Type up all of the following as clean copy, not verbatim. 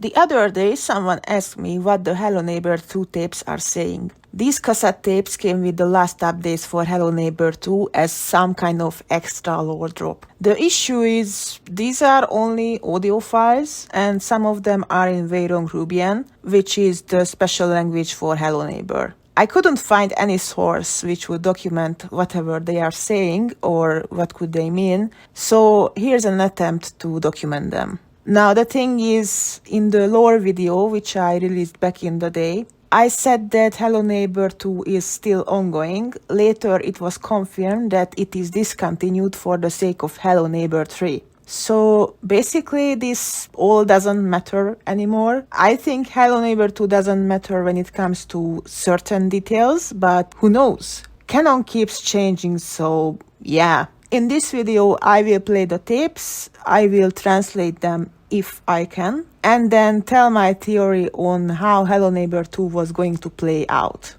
The other day, someone asked me what the Hello Neighbor 2 tapes are saying. These cassette tapes came with the last updates for Hello Neighbor 2 as some kind of extra lore drop. The issue is, these are only audio files, and some of them are in Veyron-Rubian, which is the special language for Hello Neighbor. I couldn't find any source which would document whatever they are saying or what could they mean, so here's an attempt to document them. Now the thing is, in the lore video which I released back in the day, I said that Hello Neighbor 2 is still ongoing. Later it was confirmed that it is discontinued for the sake of Hello Neighbor 3. So basically this all doesn't matter anymore. I think Hello Neighbor 2 doesn't matter when it comes to certain details, but who knows? Canon keeps changing, so yeah. In this video I will play the tapes, I will translate them if I can, and then tell my theory on how Hello Neighbor 2 was going to play out.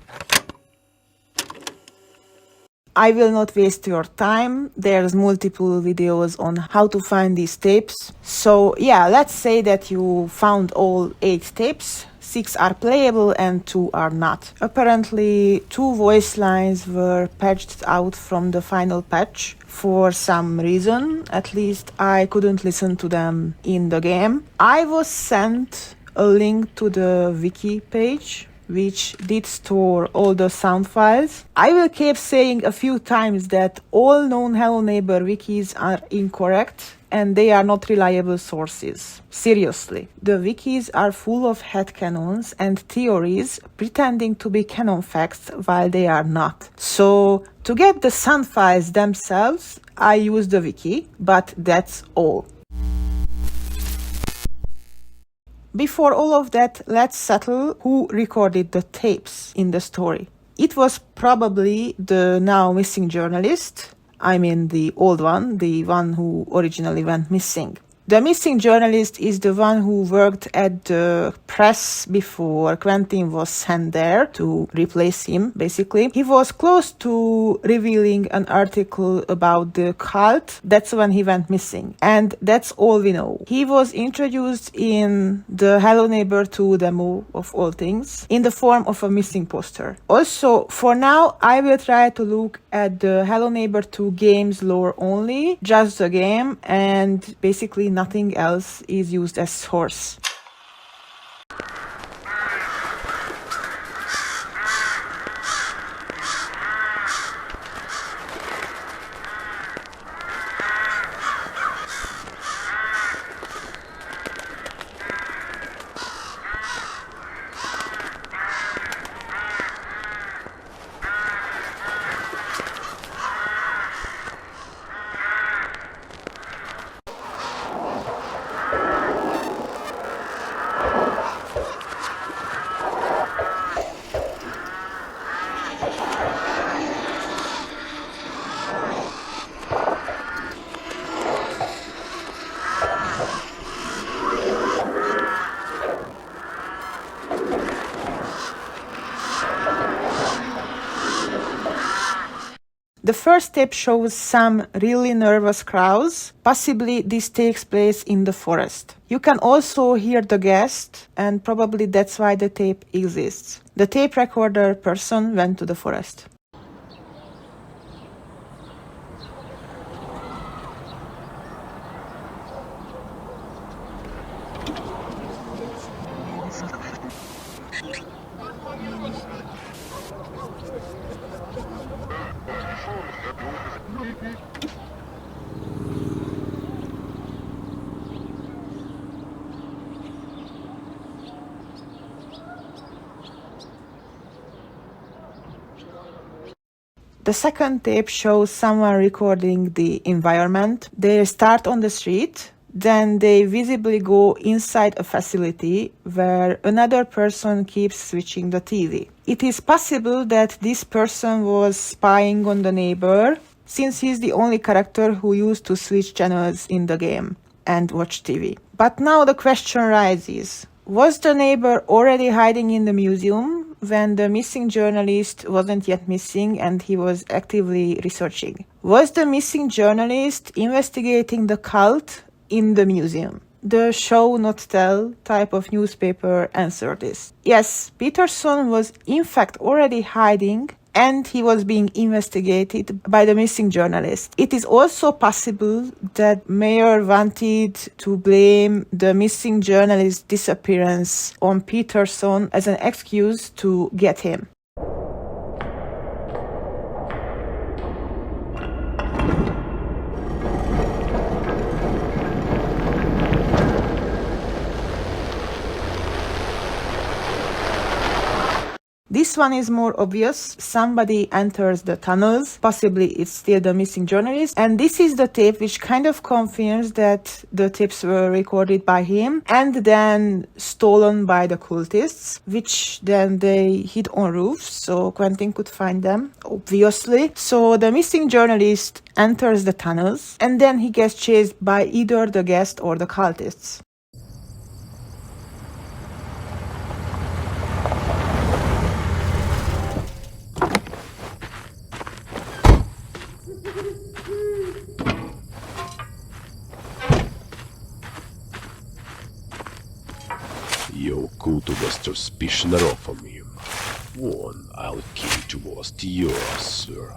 I will not waste your time, there's multiple videos on how to find these tapes. So yeah, let's say that you found all 8 tapes. 6 are playable and 2 are not. Apparently 2 voice lines were patched out from the final patch for some reason. At least I couldn't listen to them in the game. I was sent a link to the wiki page which did store all the sound files. I will keep saying a few times that all known Hello Neighbor wikis are incorrect and they are not reliable sources. Seriously. The wikis are full of headcanons and theories pretending to be canon facts while they are not. So to get the sound files themselves, I use the wiki, but that's all. Before all of that, let's settle who recorded the tapes in the story. It was probably the now missing journalist, I mean the old one, the one who originally went missing. The missing journalist is the one who worked at the press before Quentin was sent there to replace him, basically. He was close to revealing an article about the cult. That's when he went missing. And that's all we know. He was introduced in the Hello Neighbor 2 demo, of all things, in the form of a missing poster. Also, for now, I will try to look at the Hello Neighbor 2 game's lore only, just the game, and basically nothing else is used as source. The first tape shows some really nervous crows. Possibly this takes place in the forest. You can also hear the guest, and probably that's why the tape exists. The tape recorder person went to the forest. The second tape shows someone recording the environment. They start on the street, then they visibly go inside a facility where another person keeps switching the TV. It is possible that this person was spying on the neighbor, since he's the only character who used to switch channels in the game and watch TV. But now the question rises, was the neighbor already hiding in the museum when the missing journalist wasn't yet missing and he was actively researching? Was the missing journalist investigating the cult in the museum? the show not tell type of newspaper answered this. Yes, Peterson was in fact already hiding and he was being investigated by the missing journalist. It is also possible that Mayer wanted to blame the missing journalist's disappearance on Peterson as an excuse to get him. This one is more obvious. Somebody enters the tunnels, possibly it's still the missing journalist, and this is the tape which kind of confirms that the tapes were recorded by him and then stolen by the cultists, which then they hid on roofs so Quentin could find them, obviously. So the missing journalist enters the tunnels and then he gets chased by either the guest or the cultists. Jag kultuvasta suspicionar from him. One I'll keep towards the yours, sir.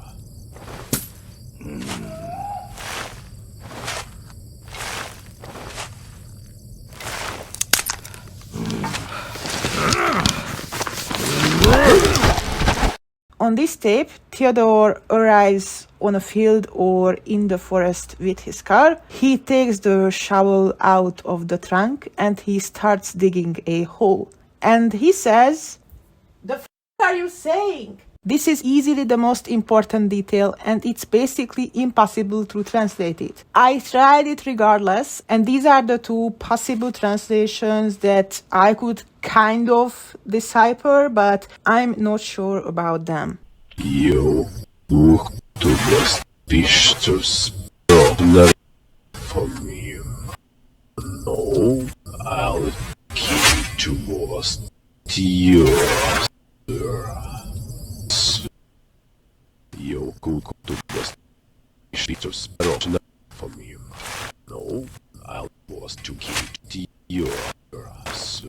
On this tape, Theodore arrives on a field or in the forest with his car. He takes the shovel out of the trunk and he starts digging a hole. And he says, "The f*** are you saying?" This is easily the most important detail and it's basically impossible to translate it. I tried it regardless, and these are the two possible translations that I could kind of decipher, but I'm not sure about them. Jag kultuvasta suspicionar from him. No, I'll keep towards the yours, sir. Jag kultuvasta suspicionar from him. No, I'll was to keep the yours.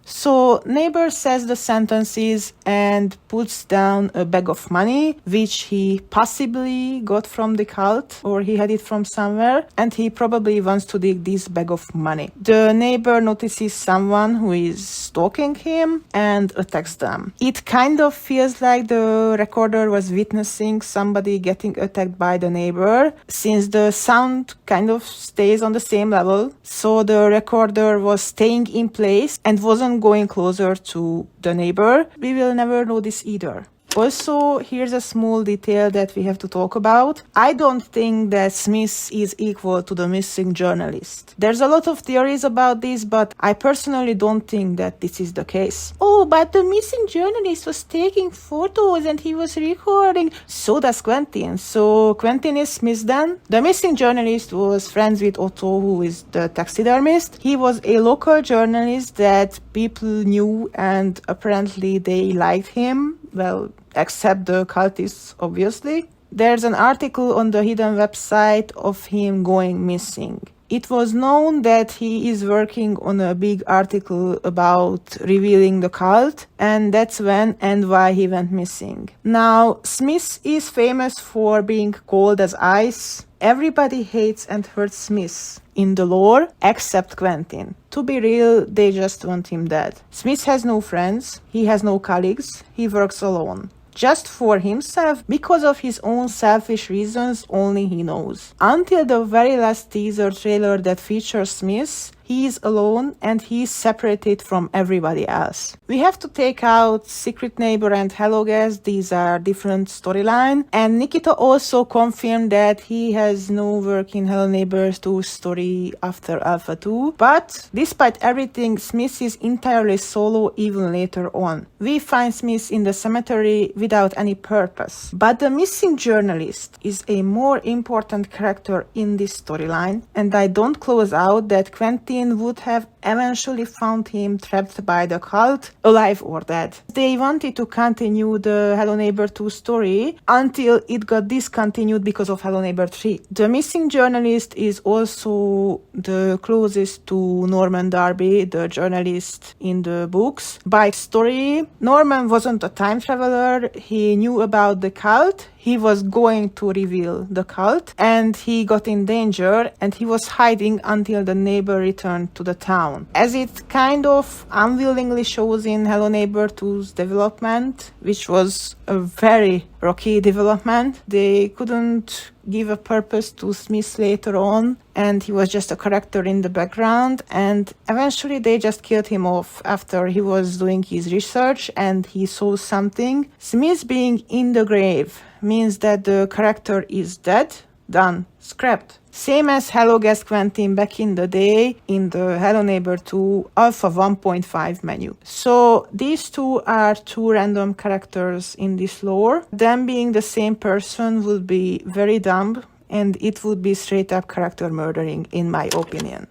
So neighbor says the sentences and puts down a bag of money, which he possibly got from the cult or he had it from somewhere, and he probably wants to dig this bag of money. The neighbor notices someone who is stalking him and attacks them. It kind of feels like the recorder was witnessing somebody getting attacked by the neighbor, since the sound kind of stays on the same level. So the recorder was staying in place and wasn't going closer to the neighbor. We will never know this either. Also, here's a small detail that we have to talk about. I don't think that Smith is equal to the missing journalist. There's a lot of theories about this, but I personally don't think that this is the case. Oh, but the missing journalist was taking photos and he was recording. So does Quentin. So Quentin is Smith then. The missing journalist was friends with Otto, who is the taxidermist. He was a local journalist that people knew and apparently they liked him. Well, except the cultists, obviously. There's an article on the hidden website of him going missing. It was known that he is working on a big article about revealing the cult, and that's when and why he went missing. Now, Smith is famous for being cold as ice. Everybody hates and hurts Smith in the lore, except Quentin. To be real, they just want him dead. Smith has no friends, he has no colleagues, he works alone. Just for himself, because of his own selfish reasons only he knows. Until the very last teaser trailer that features Smith, he is alone and he is separated from everybody else. We have to take out Secret Neighbor and Hello Guest, these are different storyline. And Nikita also confirmed that he has no work in Hello Neighbor 2's story after Alpha 2. But despite everything, Smith is entirely solo even later on. We find Smith in the cemetery without any purpose. But the missing journalist is a more important character in this storyline, and I don't close out that Quentin Quentin would have eventually found him trapped by the cult, alive or dead. They wanted to continue the Hello Neighbor 2 story until it got discontinued because of Hello Neighbor 3. The missing journalist is also the closest to Norman Darby, the journalist in the books. By story, Norman wasn't a time traveler. He knew about the cult. He was going to reveal the cult, and he got in danger, and he was hiding until the neighbor returned to the town. As it kind of unwillingly shows in Hello Neighbor 2's development, which was a very rocky development, they couldn't give a purpose to Smith later on, and he was just a character in the background, and eventually they just killed him off after he was doing his research and he saw something. Smith being in the grave means that the character is dead, done, scrapped. Same as Hello Guest Quentin back in the day in the Hello Neighbor 2 Alpha 1.5 menu. So these two are two random characters in this lore. Them being the same person would be very dumb, and it would be straight up character murdering in my opinion.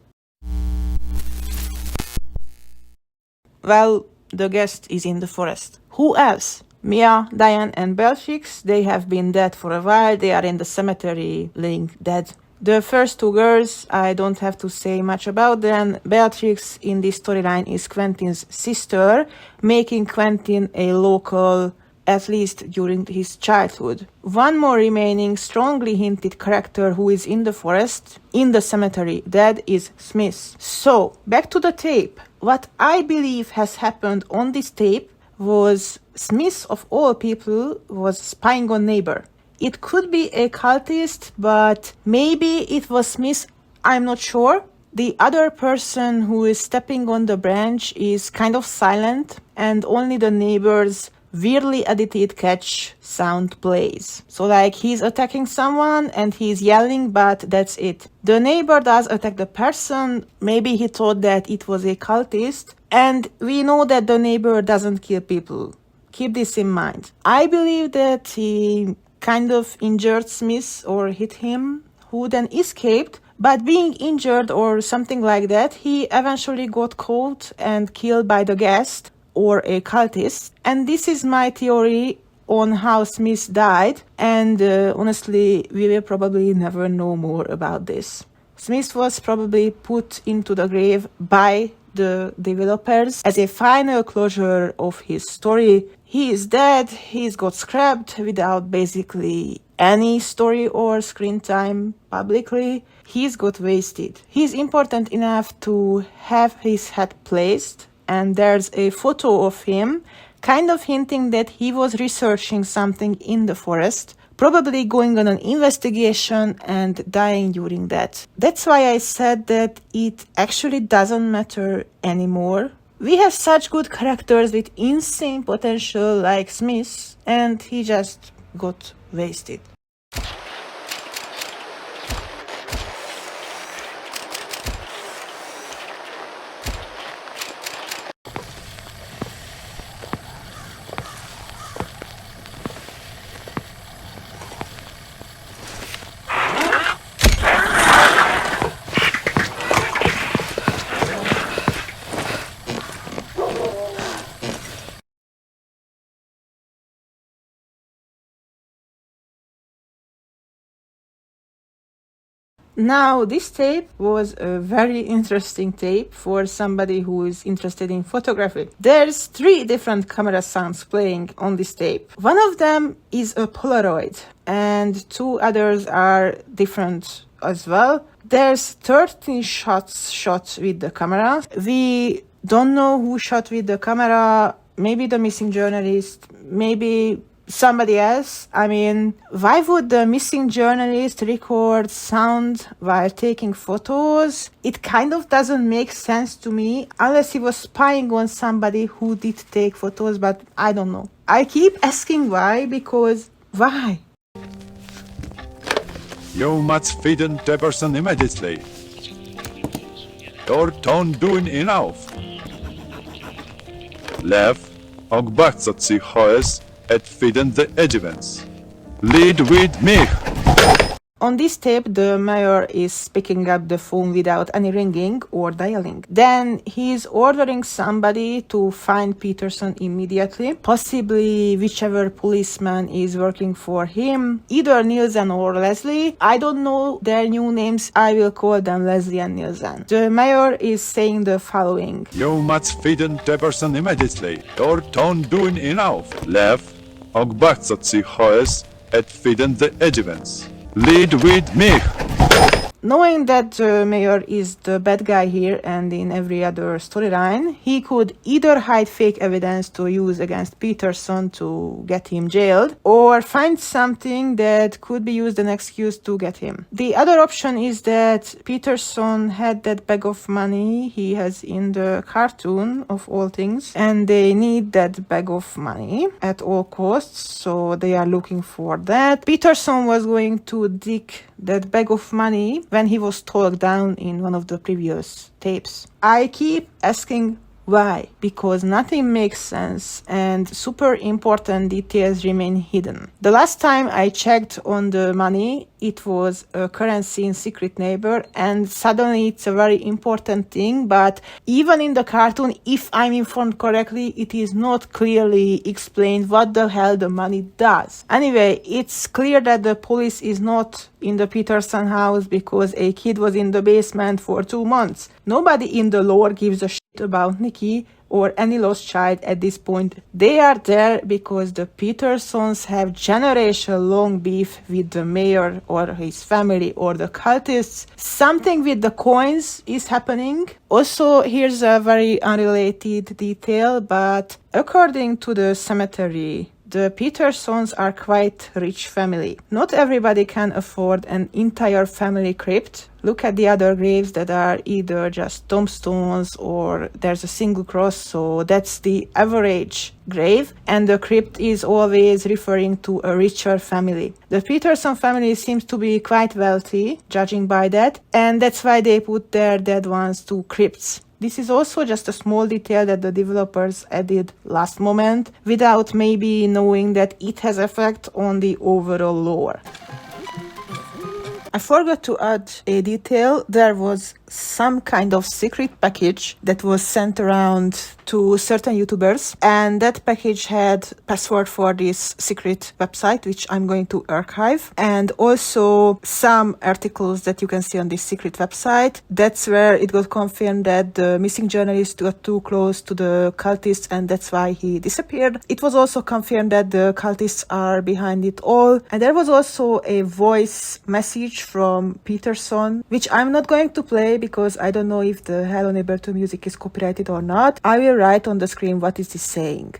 Well, the guest is in the forest. Who else? Mia, Diane, and Beatrix, they have been dead for a while. They are in the cemetery laying dead. The first two girls, I don't have to say much about them. Beatrix in this storyline is Quentin's sister, making Quentin a local, at least during his childhood. One more remaining strongly hinted character who is in the forest, in the cemetery, dead, is Smith. So, back to the tape. What I believe has happened on this tape was Smith, of all people, was spying on neighbor. It could be a cultist, but maybe it was Smith, I'm not sure. The other person who is stepping on the branch is kind of silent, and only the neighbor's weirdly edited catch sound plays. So like he's attacking someone and he's yelling, but that's it. The neighbor does attack the person. Maybe he thought that it was a cultist, and we know that the neighbor doesn't kill people. Keep this in mind. I believe that he kind of injured Smith or hit him, who then escaped, but being injured or something like that, he eventually got caught and killed by the guest or a cultist. And this is my theory on how Smith died, and honestly, we will probably never know more about this. Smith was probably put into the grave by the developers as a final closure of his story. He is dead, he's got scrapped without basically any story or screen time publicly. He's got wasted. He's important enough to have his head placed, and there's a photo of him kind of hinting that he was researching something in the forest, probably going on an investigation and dying during that. That's why I said that it actually doesn't matter anymore. We have such good characters with insane potential like Smith, and he just got wasted. Now, this tape was a very interesting tape for somebody who is interested in photography. There's 3 different camera sounds playing on this tape. One of them is a Polaroid, and 2 others are different as well. There's 13 shots shot with the camera. We don't know who shot with the camera. Maybe the missing journalist, maybe somebody else. I mean, why would the missing journalist record sound while taking photos? It kind of doesn't make sense to me, unless he was spying on somebody who did take photos, but I don't know. I keep asking why, because why? You must feed the person immediately. You're not doing enough. Lev, ogbatsat si HN2'S FULL STORY. Lead with me. On this tape, the mayor is picking up the phone without any ringing or dialing. Then he's ordering somebody to find Peterson immediately, possibly whichever policeman is working for him, either Nielsen or Leslie. I don't know their new names, I will call them Leslie and Nielsen. The mayor is saying the following. You must find the person immediately. You're not doing enough. Left. Och batsatsi HN2'S finden the evidence. Lead with me. Knowing that the mayor is the bad guy here and in every other storyline, he could either hide fake evidence to use against Peterson to get him jailed, or find something that could be used as an excuse to get him. The other option is that Peterson had that bag of money he has in the cartoon of all things, and they need that bag of money at all costs, so they are looking for that. Peterson was going to dig that bag of money when he was talked down in one of the previous tapes. I keep asking why, because nothing makes sense and super important details remain hidden. The last time I checked on the money, it was a currency in Secret Neighbor, and suddenly it's a very important thing, but even in the cartoon, if I'm informed correctly, it is not clearly explained what the hell the money does. Anyway, it's clear that the police is not in the Peterson house because a kid was in the basement for 2 months. Nobody in the lore gives a shit about Nikki or any lost child at this point. They are there because the Petersons have generation-long beef with the mayor or his family or the cultists. Something with the coins is happening. Also, here's a very unrelated detail, but according to the cemetery, the Petersons are quite rich family. Not everybody can afford an entire family crypt. Look at the other graves that are either just tombstones or there's a single cross, so that's the average grave, and the crypt is always referring to a richer family. The Peterson family seems to be quite wealthy, judging by that, and that's why they put their dead ones to crypts. This is also just a small detail that the developers added last moment without maybe knowing that it has effect on the overall lore. I forgot to add a detail. There was some kind of secret package that was sent around to certain YouTubers, and that package had password for this secret website, which I'm going to archive, and also some articles that you can see on this secret website. That's where it got confirmed that the missing journalist got too close to the cultists, and that's why he disappeared. It was also confirmed that the cultists are behind it all, and there was also a voice message from Peterson, which I'm not going to play because I don't know if the Hello Neighbor 2 music is copyrighted or not. I will write on the screen what is this saying.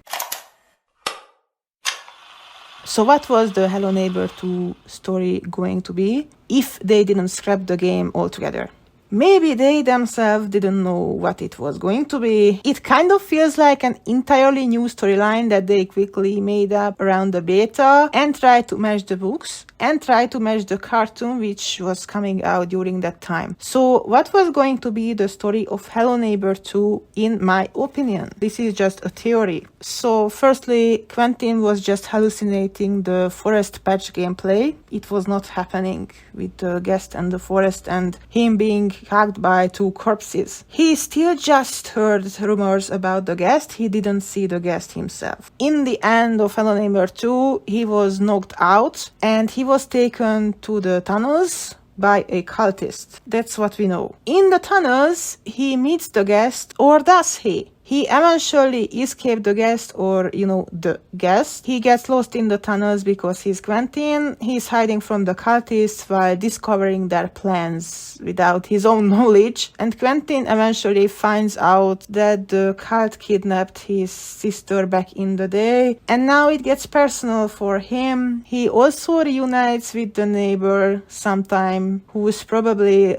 So what was the Hello Neighbor 2 story going to be if they didn't scrap the game altogether? Maybe they themselves didn't know what it was going to be. It kind of feels like an entirely new storyline that they quickly made up around the beta and tried to match the books and tried to match the cartoon which was coming out during that time. So what was going to be the story of Hello Neighbor 2 in my opinion? This is just a theory. So firstly, Quentin was just hallucinating the forest patch gameplay. It was not happening with the guest and the forest and him being hugged by 2 corpses. He still just heard rumors about the guest, he didn't see the guest himself. In the end of Hello Neighbor 2, he was knocked out and he was taken to the tunnels by a cultist. That's what we know. In the tunnels, he meets the guest, or does he? He eventually escaped the guest, or, the guest. He gets lost in the tunnels because he's Quentin. He's hiding from the cultists while discovering their plans without his own knowledge. And Quentin eventually finds out that the cult kidnapped his sister back in the day. And now it gets personal for him. He also reunites with the neighbor sometime, who is probably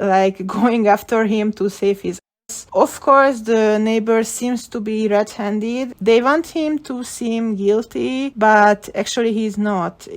going after him to save his. Of course, the neighbor seems to be red-handed. They want him to seem guilty, but actually he's not.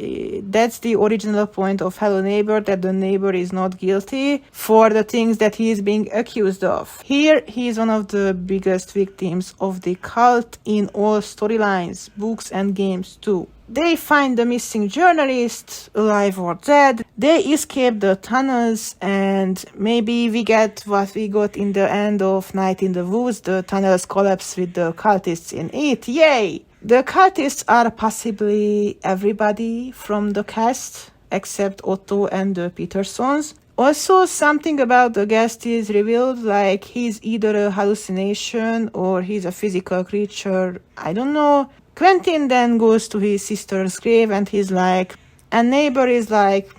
That's the original point of Hello Neighbor, that the neighbor is not guilty for the things that he is being accused of. Here, he is one of the biggest victims of the cult in all storylines, books and games too. They find the missing journalist, alive or dead. They escape the tunnels, and maybe we get what we got in the end of Night in the Woods. The tunnels collapse with the cultists in it. Yay! The cultists are possibly everybody from the cast, except Otto and the Petersons. Also, something about the guest is revealed, like he's either a hallucination or he's a physical creature. I don't know. Quentin then goes to his sister's grave and he's like, a neighbor is like,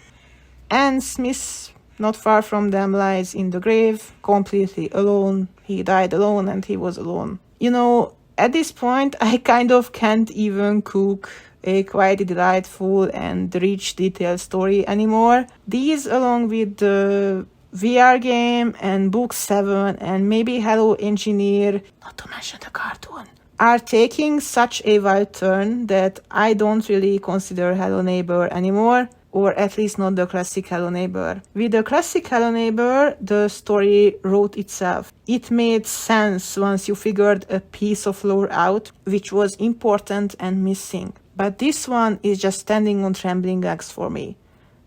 Anne Smith, not far from them, lies in the grave, completely alone. He died alone and he was alone. You know, at this point, I kind of can't even cook a quite delightful and rich detailed story anymore. These, along with the VR game and Book 7 and maybe Hello Engineer, not to mention the cartoon, are taking such a wild turn that I don't really consider Hello Neighbor anymore, or at least not the classic Hello Neighbor. With the classic Hello Neighbor, the story wrote itself. It made sense once you figured a piece of lore out, which was important and missing. But this one is just standing on trembling legs for me.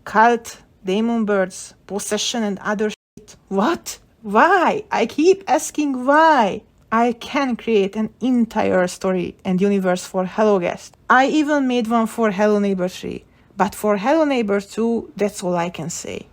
Cult, demon birds, possession and other shit. What? Why? I keep asking why. I can create an entire story and universe for Hello Guest. I even made one for Hello Neighbor 3. But for Hello Neighbor 2, that's all I can say.